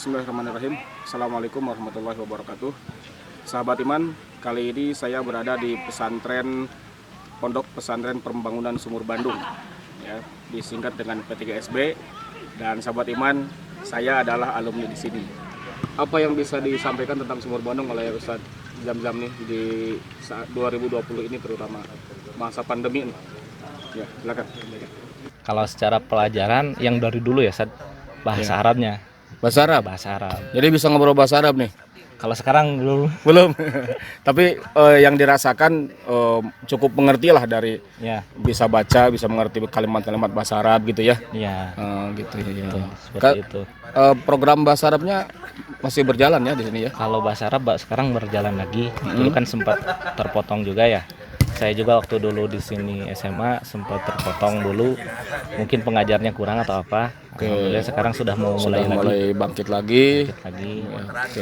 Bismillahirrahmanirrahim. Assalamualaikum warahmatullahi wabarakatuh. Sahabat iman, kali ini saya berada di Pondok Pesantren Pembangunan Sumur Bandung, ya, disingkat dengan P3SB. Dan sahabat iman, saya adalah alumni di sini. Apa yang bisa disampaikan tentang Sumur Bandung oleh Ustadz Zamzam nih di saat 2020 ini, terutama masa pandemi ini? Ya, silakan. Kalau secara pelajaran yang dari dulu ya, bahasa Arabnya. Bahasa Arab. Bahasa Arab. Jadi bisa ngobrol bahasa Arab nih. Kalau sekarang Belum. Tapi yang dirasakan cukup mengerti lah, dari ya. Bisa baca, bisa mengerti kalimat-kalimat bahasa Arab gitu ya. Iya. Gitu ya. Betul, seperti itu. Program bahasa Arabnya masih berjalan ya di sini ya. Kalau bahasa Arab sekarang berjalan lagi. Dulu kan sempat terpotong juga ya. Saya juga waktu dulu di sini SMA sempat terpotong dulu. Mungkin pengajarnya kurang atau apa. Alhamdulillah sekarang sudah mulai bangkit lagi. Oke.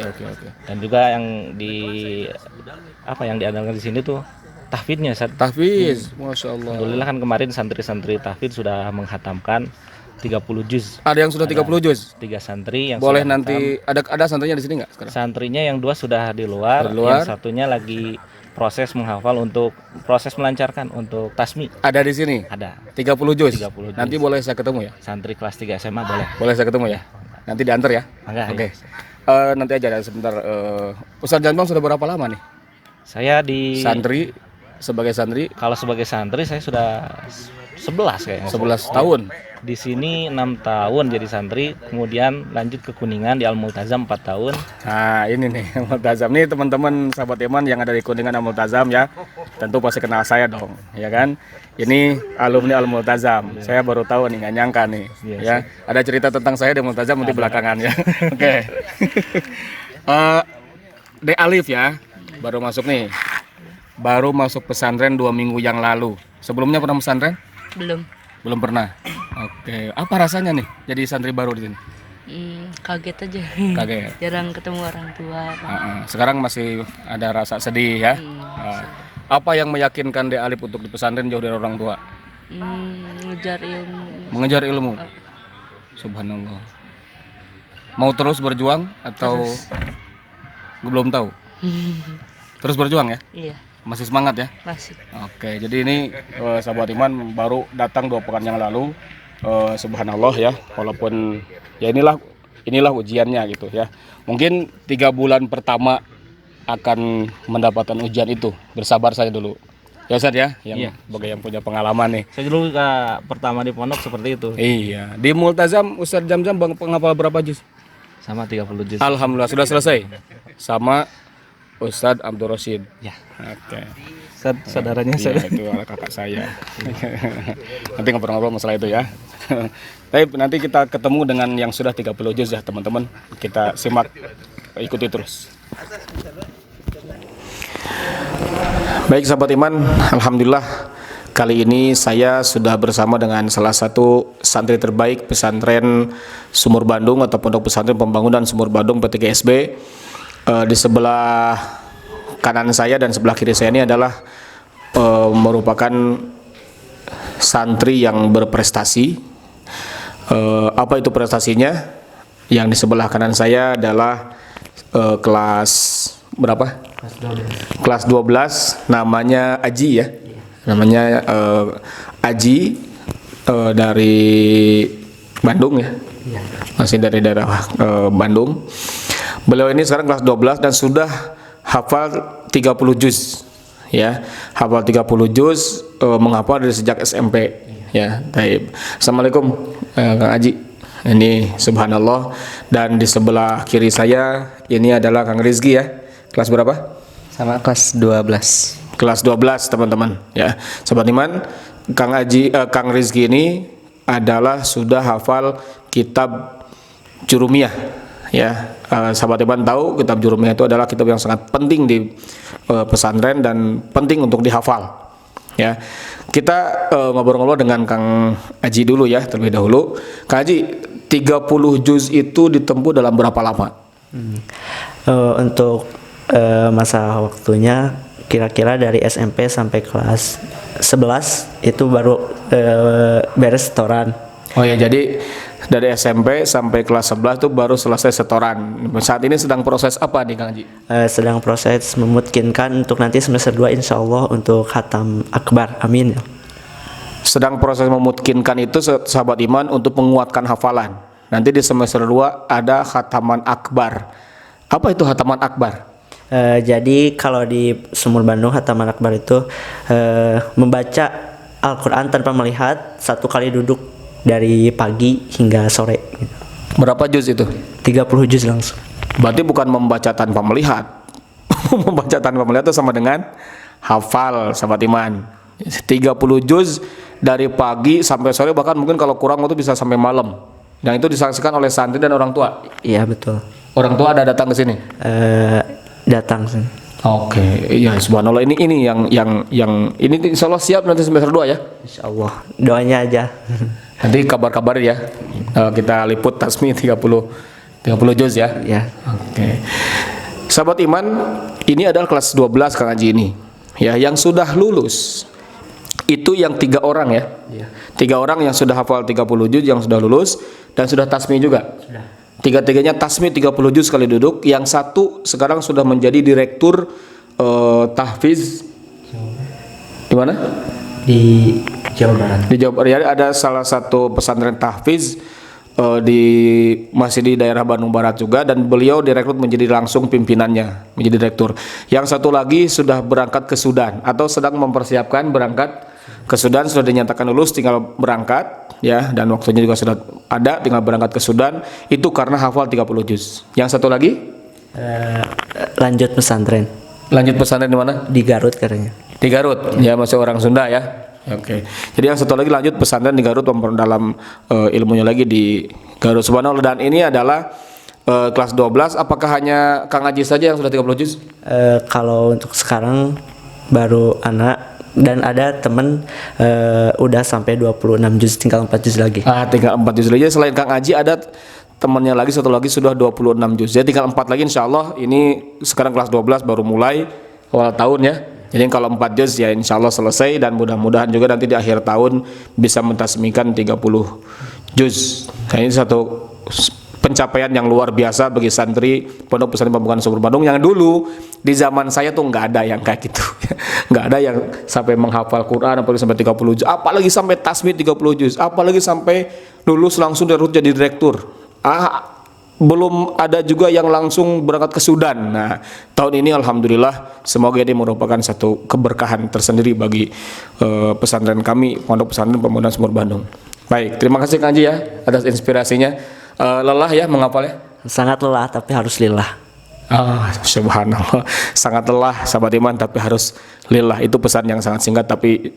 Dan juga yang diandalkan di sini tuh tahfidnya, Tahfiz, Masya Allah. Alhamdulillah kan kemarin santri-santri tahfidz sudah menghatamkan 30 juz. Ada yang sudah 30 juz? 3 santri yang boleh sudah nanti ada santrinya di sini nggak sekarang? Santrinya yang 2 sudah di luar. Yang satunya lagi proses menghafal untuk proses melancarkan untuk tasmi. Ada di sini? Ada. 30 juz? 30 juz. Nanti boleh saya ketemu ya? Santri kelas 3 SMA boleh. Boleh saya ketemu ya? Nanti diantar ya? Oke. Nanti aja sebentar. Ustadz Zamzam sudah berapa lama nih? Saya di sebagai santri. Kalau sebagai santri saya sudah 11 kayaknya. 11 tahun. Di sini 6 tahun jadi santri, kemudian lanjut ke Kuningan di Al-Multazam 4 tahun. Nah, ini nih Al-Multazam nih, teman-teman sahabat iman yang ada di Kuningan Al-Multazam ya. Tentu pasti kenal saya dong, ya kan? Ini alumni Al-Multazam. Saya baru tahu nih, nggak nyangka nih. Ya, ada cerita tentang saya di Al-Multazam nanti belakangan ya. Oke. De Alif ya, baru masuk nih. Baru masuk pesantren 2 minggu yang lalu. Sebelumnya pernah pesantren? Belum pernah. Oke, apa rasanya nih jadi santri baru di sini? Kaget aja. Kaget. Jarang ketemu orang tua. Sekarang masih ada rasa sedih ya. Apa yang meyakinkan De Alif untuk di pesantren jauh dari orang tua? Mengejar ilmu. Mengejar ilmu. Subhanallah. Mau terus berjuang atau belum tahu? Terus berjuang ya? Iya. Masih semangat ya? Masih. Oke, jadi ini sahabat iman baru datang 2 pekan yang lalu. Subhanallah ya, walaupun ya inilah ujiannya gitu ya. Mungkin 3 bulan pertama akan mendapatkan ujian itu. Bersabar saja dulu. Ya Ustadz ya, sebagai yang punya pengalaman nih. Saya dulu pertama di pondok seperti itu. Iya, di Multazam Ustadz Zamzam penghafal berapa juz? Sama 30 juz. Alhamdulillah sudah selesai. Sama Ustadz Abdul Rashid. Ya. Oke. Saudaranya saya. Itu kakak saya. Nanti ngobrol-ngobrol masalah itu ya. Tapi nanti kita ketemu dengan yang sudah 30 juz ya teman-teman. Kita simak, ikuti terus. Baik sahabat iman, alhamdulillah kali ini saya sudah bersama dengan salah satu santri terbaik pesantren Sumur Bandung atau Pondok Pesantren Pembangunan Sumur Bandung P3SB. Di sebelah kanan saya dan sebelah kiri saya ini adalah merupakan santri yang berprestasi, Apa itu prestasinya? Yang di sebelah kanan saya adalah kelas berapa? Kelas 12, namanya Aji ya. Namanya Aji dari Bandung ya. Masih dari daerah Bandung. Beliau ini sekarang kelas 12 dan sudah hafal 30 juz ya. Hafal 30 juz, menghafal dari sejak SMP ya. Baik. Assalamualaikum Kang Aji. Ini subhanallah, dan di sebelah kiri saya ini adalah Kang Rizky ya. Kelas berapa? Sama kelas 12. Kelas 12 teman-teman ya. Sobat Iman, Kang Rizky ini adalah sudah hafal kitab Jurumiyah ya. Sahabat Iman tahu kitab Jurumiyah itu adalah kitab yang sangat penting di pesantren dan penting untuk dihafal ya. Kita ngobrol-ngobrol dengan Kang Aji dulu ya terlebih dahulu. Kang Aji, 30 juz itu ditempuh dalam berapa lama? Untuk masa waktunya kira-kira dari SMP sampai kelas 11 itu baru beres setoran. Oh ya, jadi dari SMP sampai kelas 11 itu baru selesai setoran. Saat ini sedang proses apa nih Kang Haji? Sedang proses memungkinkan untuk nanti semester 2 insya Allah untuk khatam akbar, amin. Sedang proses memungkinkan itu sahabat iman untuk menguatkan hafalan. Nanti di semester 2 ada khataman akbar. Apa itu khataman akbar? Jadi kalau di Sumur Bandung khataman akbar itu membaca Al-Quran tanpa melihat 1 kali duduk dari pagi hingga sore gitu. Berapa juz itu? 30 juz langsung. Berarti bukan membaca tanpa melihat. Membaca tanpa melihat itu sama dengan hafal sahabat iman. 30 juz dari pagi sampai sore, bahkan mungkin kalau kurang itu bisa sampai malam. Dan itu disaksikan oleh santri dan orang tua. Iya betul. Orang tua ada datang ke sini? Datang sih. Oke, iya subhanallah, ini yang ini insya Allah siap nanti semester 2 ya. Insya Allah. Doanya aja. Nanti kabar-kabar ya. Kita liput tasmi 30 juz ya. Ya. Oke. Sahabat iman, ini adalah kelas 12 Kang Haji ini. Ya, yang sudah lulus itu yang 3 orang ya. 3 orang yang sudah hafal 30 juz yang sudah lulus dan sudah tasmi juga. Sudah. Tiga-tiganya tasmi 30 juz sekali duduk. Yang satu sekarang sudah menjadi direktur tahfiz di mana? Di Jawa Barat. Di Jawa Barat ada salah satu pesantren tahfiz masih di daerah Bandung Barat juga, dan beliau direkrut menjadi langsung pimpinannya, menjadi direktur. Yang satu lagi sudah berangkat ke Sudan atau sedang mempersiapkan berangkat ke Sudan, sudah dinyatakan lulus, tinggal berangkat ya, dan waktunya juga sudah ada, tinggal berangkat ke Sudan. Itu karena hafal 30 juz. Yang satu lagi Lanjut pesantren. lanjut pesantren di mana? Di Garut katanya. Di Garut. Ya, masih orang Sunda ya. Oke. Jadi yang satu lagi lanjut pesantren di Garut, memperdalam ilmunya lagi di Garut. Subhanallah. Dan ini adalah kelas 12. Apakah hanya Kang Haji saja yang sudah 30 juz? Kalau untuk sekarang baru anak, dan ada temen udah sampai 26 juz, tinggal 4 juz lagi. Tinggal 4 juz lagi. Selain Kang Haji ada temannya lagi, satu lagi sudah 26 juz. Jadi tinggal 4 lagi insya Allah. Ini sekarang kelas 12 baru mulai awal tahun ya. Jadi kalau 4 juz ya insya Allah selesai, dan mudah-mudahan juga nanti di akhir tahun bisa mentasmikan 30 juz. Nah, ini satu pencapaian yang luar biasa bagi santri Pondok Pesantren Pembangunan Sumur Bandung yang dulu di zaman saya tuh nggak ada yang kayak gitu. Nggak ada yang sampai menghafal Quran apalagi sampai 30 juz, apalagi sampai tasmid 30 juz, apalagi sampai lulus langsung jadi direktur. Belum ada juga yang langsung berangkat ke Sudan. Nah, tahun ini alhamdulillah semoga ini merupakan satu keberkahan tersendiri bagi pesantren kami, Pondok Pesantren Pembangunan Sumur Bandung. Baik, terima kasih Kang Haji ya atas inspirasinya. Lelah ya menghafalnya? Sangat lelah tapi harus lillah. Subhanallah, sangat lelah sahabat iman tapi harus lillah. Itu pesan yang sangat singkat tapi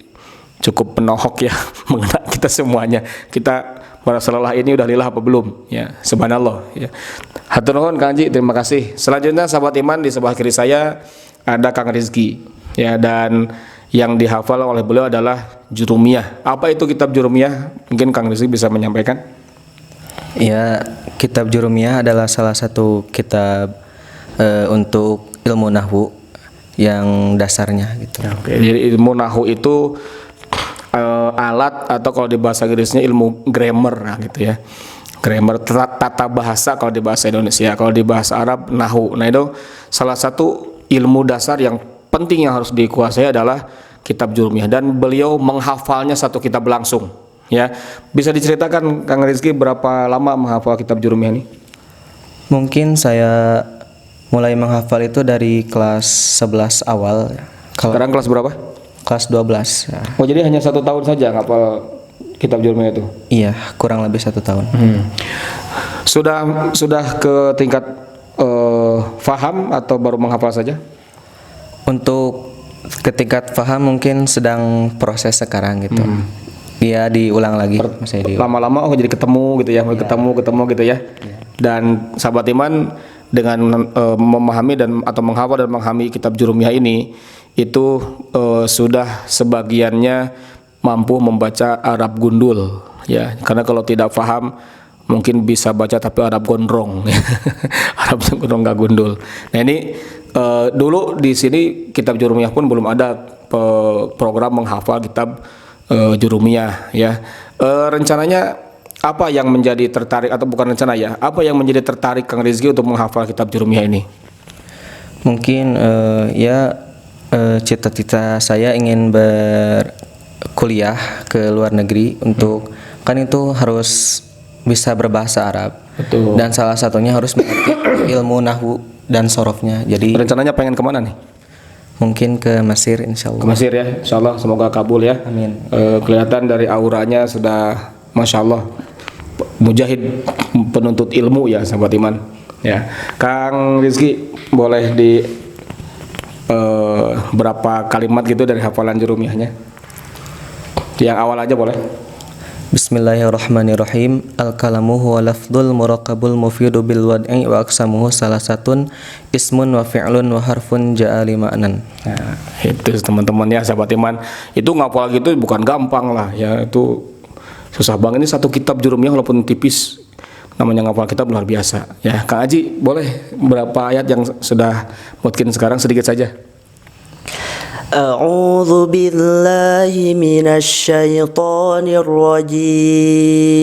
cukup penohok ya mengena kita semuanya. Kita merasa lelah ini udah lillah apa belum ya, subhanallah ya. Hatur nuhun Kang Haji, terima kasih. Selanjutnya sahabat iman, di sebelah kiri saya ada Kang Rizky ya, dan yang dihafal oleh beliau adalah Jurumiyah. Apa itu kitab Jurumiyah? Mungkin Kang Rizky bisa menyampaikan. Ya, kitab Jurumiyah adalah salah satu kitab untuk ilmu nahwu yang dasarnya gitu. Oke, jadi ilmu nahwu itu alat atau kalau di bahasa Inggrisnya ilmu grammar, nah gitu ya. Grammar, tata bahasa kalau di bahasa Indonesia, kalau di bahasa Arab nahu. Nah itu salah satu ilmu dasar yang penting yang harus dikuasai adalah kitab Jurumiyah, dan beliau menghafalnya satu kitab langsung. Ya, bisa diceritakan Kang Rizky berapa lama menghafal kitab Jurumiyah ini? Mungkin saya mulai menghafal itu dari kelas 11 awal. Kalau Sekarang kelas berapa? kelas 12. Ya. Oh jadi hanya 1 tahun saja ngapal kitab Jurumiyah itu? Iya, kurang lebih 1 tahun. Sudah ke tingkat faham atau baru menghafal saja? Untuk ke tingkat paham mungkin sedang proses sekarang gitu. Iya, diulang lagi. Masih diulang. Lama-lama jadi ketemu gitu ya, ketemu gitu ya. Dan sahabat iman dengan memahami dan atau menghafal dan memahami kitab Jurumiyah ini itu sudah sebagiannya mampu membaca Arab gundul ya, karena kalau tidak paham mungkin bisa baca tapi Arab gondrong. Arab gondrong nggak gundul. Nah ini dulu di sini kitab Jurumiyah pun belum ada program menghafal kitab Jurumiyah ya. Rencananya apa yang menjadi tertarik, atau bukan rencana ya, apa yang menjadi tertarik Kang Rizky untuk menghafal kitab Jurumiyah ini? Mungkin cita-cita saya ingin berkuliah ke luar negeri untuk kan itu harus bisa berbahasa Arab. Betul. Dan salah satunya harus mengerti ilmu nahwu dan sorofnya. Jadi Rencananya pengen kemana nih? mungkin ke Mesir insyaallah. Ke Mesir ya, insyaallah, semoga kabul ya. Amin. Kelihatan dari auranya sudah masya Allah mujahid penuntut ilmu ya sahabat iman ya. Kang Rizky boleh di berapa kalimat gitu dari hafalan Jurumiyahnya? Yang awal aja boleh. Bismillahirrahmanirrahim. Al-kalamu huwa lafdul muraqabul mufidu bil wad'i wa aqsamuhu salasatun ismun wa fi'lun wa harfun ja'a li ma'nan. Nah, itu teman-teman ya sahabat iman. Itu ngapal gitu bukan gampang lah ya, itu susah banget. Ini satu kitab Jurumiyah walaupun tipis, namanya ngapal kitab luar biasa ya. Kang Aji boleh berapa ayat yang sudah mungkin sekarang sedikit saja? A'udzu billahi minasyaitonir rajim.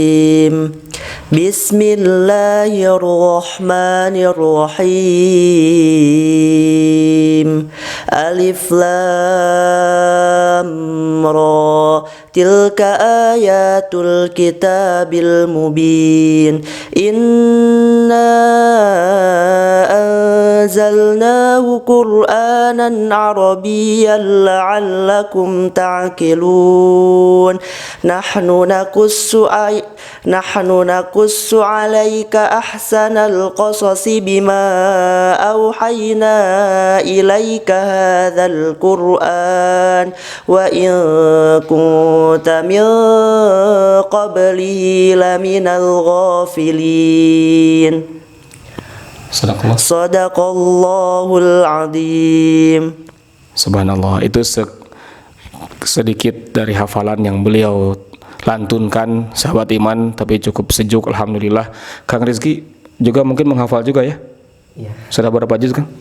Bismillahirrahmanirrahim. Alif lam ra. Tilka ayatul kitabil mubin. Inna anzalnahu Qur'anan Arabiyyan la'allakum ta'qilun. Nahnu naqussu 'alaika ahsanal qasasi bima awhayna ilaika hadzal Qur'an wa in kunta min qablihi laminal ghafilin. Sadaqallahul azim. Subhanallah, itu sedikit dari hafalan yang beliau lantunkan sahabat iman, tapi cukup sejuk alhamdulillah. Kang Rizky juga mungkin menghafal juga ya? Iya. Sudah berapa juz Kang?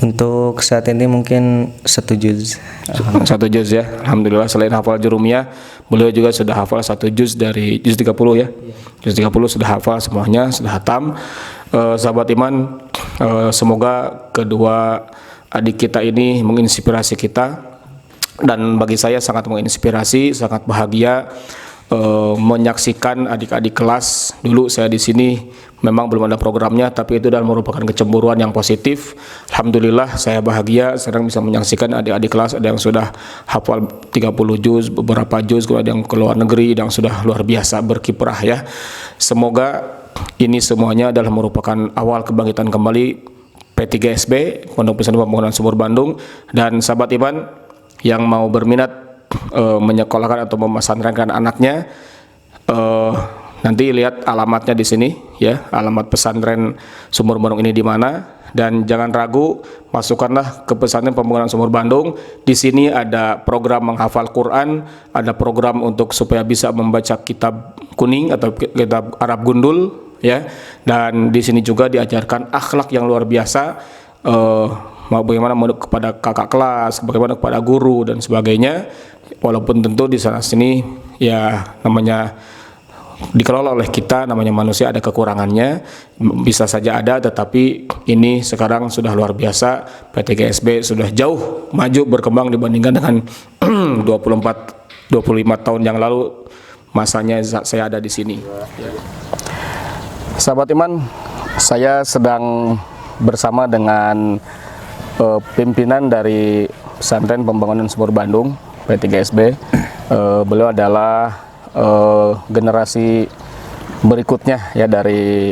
Untuk saat ini mungkin 1 juz. 1 juz ya, alhamdulillah. Selain hafal Jurumiyah, beliau juga sudah hafal 1 juz dari juz 30 ya. Juz 30 sudah hafal semuanya, sudah hatam. Sahabat iman, semoga kedua adik kita ini menginspirasi kita, dan bagi saya sangat menginspirasi, sangat bahagia menyaksikan adik-adik kelas. Dulu saya di sini memang belum ada programnya, tapi itu adalah merupakan kecemburuan yang positif. Alhamdulillah saya bahagia sekarang bisa menyaksikan adik-adik kelas, ada yang sudah hafal 30 juz, beberapa juz, ada yang ke luar negeri, yang sudah luar biasa berkiprah ya. Semoga ini semuanya adalah merupakan awal kebangkitan kembali P3SB, Pondok Pesantren Pembangunan Sumur Bandung. Dan sahabat iman yang mau berminat menyekolahkan atau memasantrenkan anaknya, nanti lihat alamatnya di sini ya, alamat pesantren Sumur Bandung ini di mana. Dan jangan ragu, masukkanlah ke pesantren Pembangunan Sumur Bandung. Di sini ada program menghafal Quran, ada program untuk supaya bisa membaca kitab kuning atau kitab Arab gundul ya. Dan di sini juga diajarkan akhlak yang luar biasa, bagaimana kepada kakak kelas, bagaimana kepada guru dan sebagainya. Walaupun tentu di sana sini ya namanya dikelola oleh kita, namanya manusia, ada kekurangannya, bisa saja ada, tetapi ini sekarang sudah luar biasa. PT.GSB sudah jauh maju berkembang dibandingkan dengan 25 tahun yang lalu masanya saya ada di sini. Sahabat iman, saya sedang bersama dengan pimpinan dari Pesantren Pembangunan Sumur Bandung PT.GSB. Beliau adalah generasi berikutnya ya dari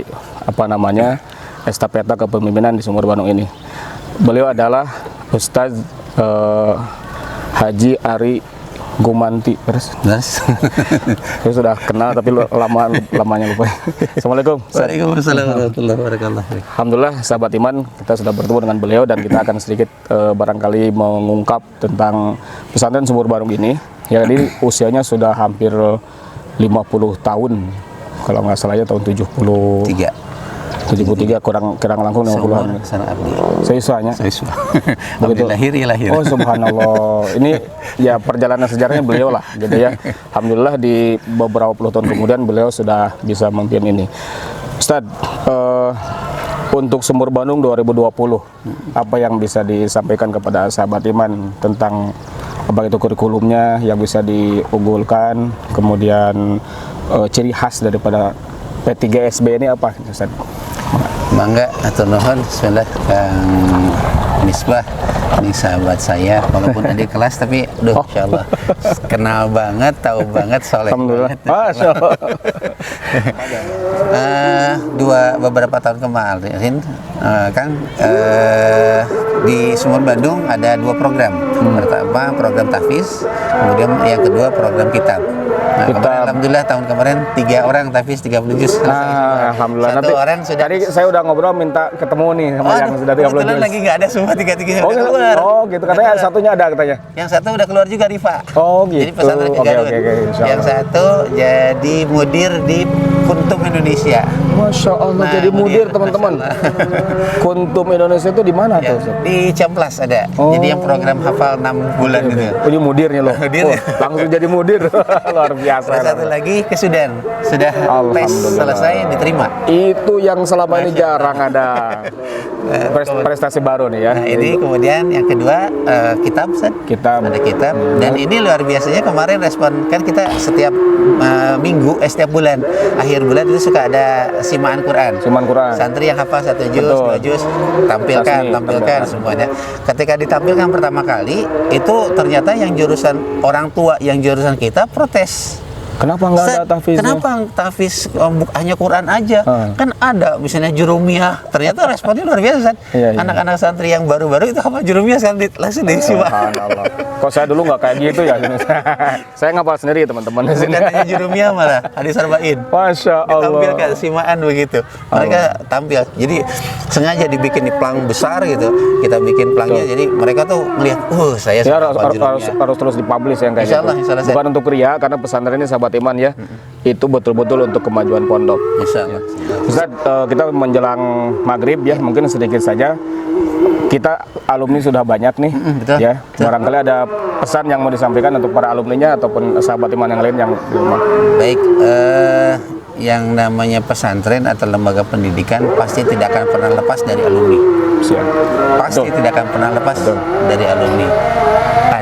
estafeta kepemimpinan di Sumur Bandung ini. Beliau adalah Ustadz Haji Ari Gumanti. Saya sudah kenal tapi lamanya lupa. Assalamualaikum. Waalaikumsalam warahmatullahi wabarakatuh. Alhamdulillah sahabat iman, kita sudah bertemu dengan beliau dan kita akan sedikit barangkali mengungkap tentang pesantren Sumur Bandung ini. Ya, ini usianya sudah hampir 50 tahun. Kalau nggak salahnya tahun 73 kurang langkung 50-an. Sana abdi. Saya Abdi lahir ya lahir. Oh subhanallah. Ini ya perjalanan sejarahnya beliau lah gitu ya. Alhamdulillah di beberapa puluh tahun kemudian beliau sudah bisa memimpin ini. Ustadz, untuk Sumur Bandung 2020 apa yang bisa disampaikan kepada sahabat iman tentang apa itu kurikulumnya yang bisa diunggulkan, kemudian ciri khas daripada PT.GSB ini apa, Ustadz? Mangga atau nuhun, bismillah Kang Misbah, ini sahabat saya walaupun adik kelas tapi insyaallah kenal banget, tahu banget, soleh. Alhamdulillah. Beberapa tahun kemarin kan di Sumur Bandung ada 2 program. Pertama program tahfiz, kemudian yang kedua program kitab. Alhamdulillah tahun kemarin 3 orang tahfiz 30 juz. Alhamdulillah. Satu orang sudah. Tadi saya udah ngobrol minta ketemu nih sama yang sudah 30 kebetulan juz. lagi nggak ada semua 3-3 udah keluar. Oh gitu, katanya satunya ada katanya. Yang satu udah keluar juga Rifa. Oh gitu. Jadi pesantren ke Garut. Yang satu jadi mudir di Kuntum Indonesia. Masya Allah, jadi mudir teman-teman. Kuntum Indonesia itu di mana Ya, tuh? di Ciamplas ada. Jadi yang program hafal 6 bulan gitu. Oh, ini mudirnya loh. Mudirnya. Langsung jadi mudir. Luar biasa. Terus satu lagi ke Sudan. Sudah tes selesai diterima. Itu yang selama ini jarang ada prestasi baru nih ya. Nah, ini kemudian yang kedua kitab, Ustaz. Kitab. Ada kitab. Dan ini luar biasanya kemarin respon kan kita setiap minggu, setiap bulan akhir bulan itu suka ada simaan Quran. Simaan Quran. Santri yang hafal 1 juz, Betul. 2 juz, tampilkan semuanya. Ketika ditampilkan pertama kali, itu ternyata yang jurusan orang tua, yang jurusan kita protes. Kenapa nggak ada tahfiznya? Kenapa tahfiz hanya Quran aja? Kan ada misalnya jurumiyah. Ternyata responnya luar biasa, San. Iya. Anak-anak santri yang baru-baru itu hafal jurumiyah langsung disimak. Subhanallah. Kok saya dulu nggak kayak gitu ya? Saya ngapal sendiri teman-teman di sini. Bukan hanya jurumiyah malah hadis arba'in. Masya Allah. Ditampilkan simaan begitu. Mereka tampil. Jadi sengaja dibikin di pelang besar gitu. Kita bikin pelangnya jadi mereka tuh melihat, saya Ya, suka hafal jurumiyah. harus terus dipublish yang kayak Insya Allah, gitu. insya Allah, Bukan untuk ria, karena pesantren ini sahabat iman ya, itu betul-betul untuk kemajuan pondok. Insya Allah. Ustaz, kita menjelang maghrib ya, mungkin sedikit saja. Kita alumni sudah banyak nih, betul. ya. Barangkali ada pesan yang mau disampaikan untuk para alumninya ataupun sahabat iman yang lain yang di rumah. Baik, yang namanya pesantren atau lembaga pendidikan pasti tidak akan pernah lepas dari alumni. Siap. Pasti Betul. tidak akan pernah lepas dari alumni.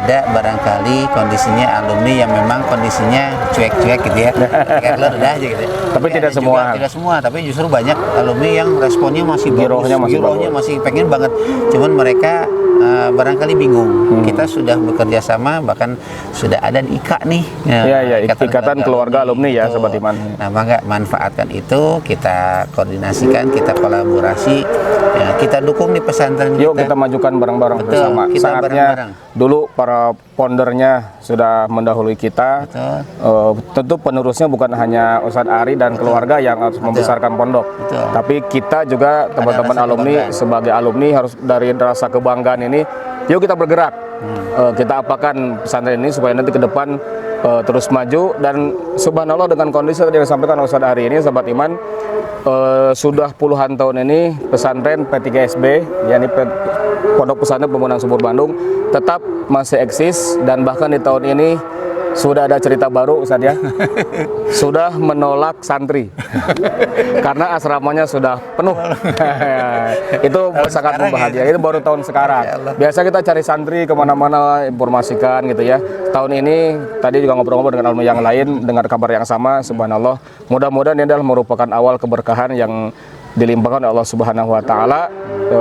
Ada barangkali kondisinya alumni yang memang kondisinya cuek-cuek gitu ya, kayak udah aja gitu. Tapi tidak ada semua. juga, tidak semua, tapi justru banyak alumni yang responnya masih bagus, girohnya masih pengen banget. Cuman mereka barangkali bingung. Kita sudah bekerja sama, bahkan sudah ada di IKA nih. Iya, Ikatan Keluarga Alumni ya, Sobat Iman. Nah, maka manfaatkan itu, kita koordinasikan, kita kolaborasi, ya, kita dukung di pesantren Yuk kita majukan bareng-bareng Betul, bersama. kita Saatnya bareng-bareng. dulu para foundernya sudah mendahului kita. Tentu penerusnya bukan hanya Ustadz Ari dan keluarga yang harus membesarkan pondok. Betul. Tapi kita juga teman-teman rasa alumni kebanggaan. sebagai alumni harus dari rasa kebanggaan ini, yuk kita bergerak. Kita apakan pesantren ini supaya nanti ke depan terus maju. Dan subhanallah dengan kondisi yang disampaikan Ustadz Ari ini, sahabat iman, sudah puluhan tahun ini pesantren PT.GSB, yakni Pondok Pesantren Pembangunan Sumur Bandung tetap masih eksis, dan bahkan di tahun ini sudah ada cerita baru Ustadz ya. Sudah menolak santri karena asramanya sudah penuh. Itu sangat membahagiakan. Itu baru tahun sekarang. Biasa kita cari santri kemana-mana, informasikan gitu ya. Tahun ini tadi juga ngobrol-ngobrol dengan alumni yang lain, dengar kabar yang sama. Subhanallah, mudah-mudahan ini adalah merupakan awal keberkahan yang dilimpahkan oleh Allah Subhanahu wa taala.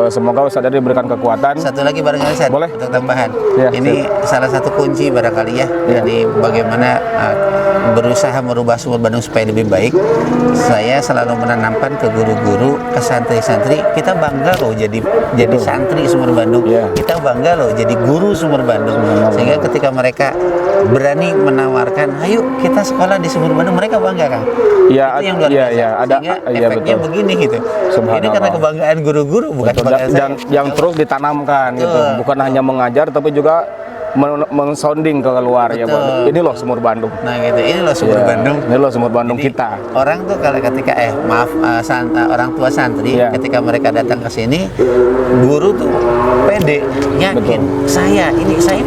Semoga Ustaz Dari diberikan kekuatan. Satu lagi barangkali Ustaz, Boleh? untuk tambahan. Ya, ini salah satu kunci barangkali ya. Jadi bagaimana berusaha merubah Sumur Bandung supaya lebih baik. Saya selalu menanamkan ke guru-guru, ke santri-santri, kita bangga loh jadi santri Sumur Bandung. Kita bangga loh jadi guru Sumur Bandung. Sehingga ketika mereka berani menawarkan, ayo kita sekolah di Sumur Bandung, mereka bangga kan. Ya, itu yang luar biasa. ada, sehingga efeknya betul. begini gitu. Ini karena kebanggaan guru-guru, bukan kebanggaan Dan saya. yang terus ditanamkan gitu, bukan hanya mengajar tapi juga men-sounding ke luar ya, Bang. Ini loh Sumur Bandung. Nah gitu, ini loh Sumur Bandung. Ini loh Sumur Bandung Jadi, kita. orang tuh kalau ketika orang tua santri ketika mereka datang ke sini, guru tuh pede, yakin, saya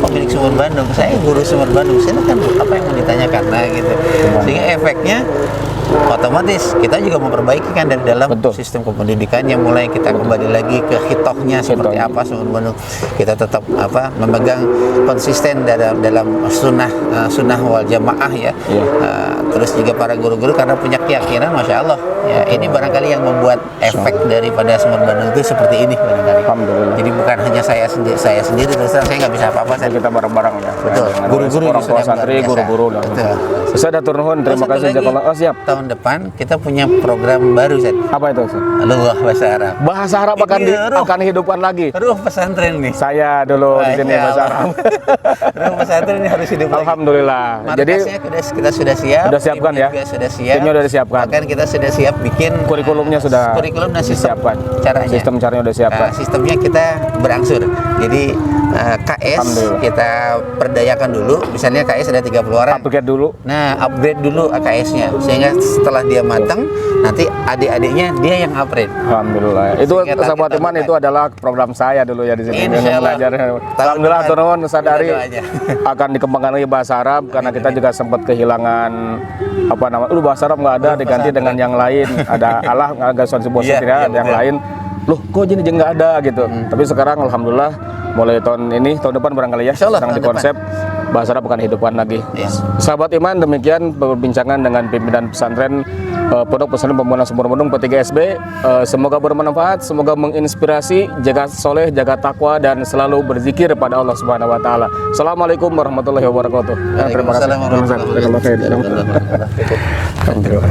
pemilik Sumur Bandung, saya guru Sumur Bandung, silakan apa yang mau ditanyakan, nah gitu. Sehingga efeknya otomatis kita juga memperbaiki kan dari dalam sistem kependidikannya, mulai kita kembali lagi ke hitohnya seperti apa Sumur Bandung, kita tetap memegang konsisten dalam sunnah wal jamaah ya. Terus juga para guru-guru karena punya keyakinan, masya Allah ya, ini barangkali yang membuat efek daripada Sumur Bandung itu seperti ini barangkali. Alhamdulillah. Jadi bukan hanya saya sendiri terus terang saya nggak bisa apa-apa. Kita bareng-bareng ya. Betul. Guru-guru orang tua santri, guru-guru. Saya datur nuhun, terima kasih jazakallah. Oh, siap. Tahun depan kita punya program baru, Ustaz. Apa itu, Ustaz? Lughah bahasa Arab. Bahasa Arab akan dihidupkan lagi. Ruh pesantren nih. Saya dulu di sini bahasa Arab. Ruh pesantren ini harus hidup lagi. Alhamdulillah. Jadi kita sudah siap. Sudah siapkan ya. Sudah siap. Timnya sudah disiapkan. Bahkan kita sudah siap bikin kurikulumnya sudah disiapkan. Caranya. Sistem caranya sudah siapkan. Sistemnya kita berangsur. Jadi KS kita perdayakan dulu. Misalnya KS ada 30 orang. Upgrade dulu. Nah, upgrade dulu AKS-nya sehingga setelah dia matang, nanti adik-adiknya dia yang upgrade. Alhamdulillah. Itu sahabat teman, itu adalah program saya dulu ya di sini. Belajar. Alhamdulillah turun Ustaz Dari akan dikembangkan lagi bahasa Arab karena kita juga sempat kehilangan bahasa Arab nggak ada, diganti dengan yang lain. Ada Allah nggak yang lain. Loh, kok jadi nggak ada gitu. Tapi sekarang alhamdulillah mulai tahun depan barangkali ya, sedang dikonsep bahasa Arab bukan hidupkan lagi. Sahabat iman, demikian perbincangan dengan pimpinan pesantren Pondok Pesantren Pembangunan Sumur Bandung P3SB. Semoga bermanfaat, semoga menginspirasi, jaga soleh, jaga takwa, dan selalu berzikir pada Allah Subhanahu Wa Taala. Assalamualaikum warahmatullahi wabarakatuh. Terima kasih. Waalaikumsalam warahmatullahi wabarakatuh. Alhamdulillah.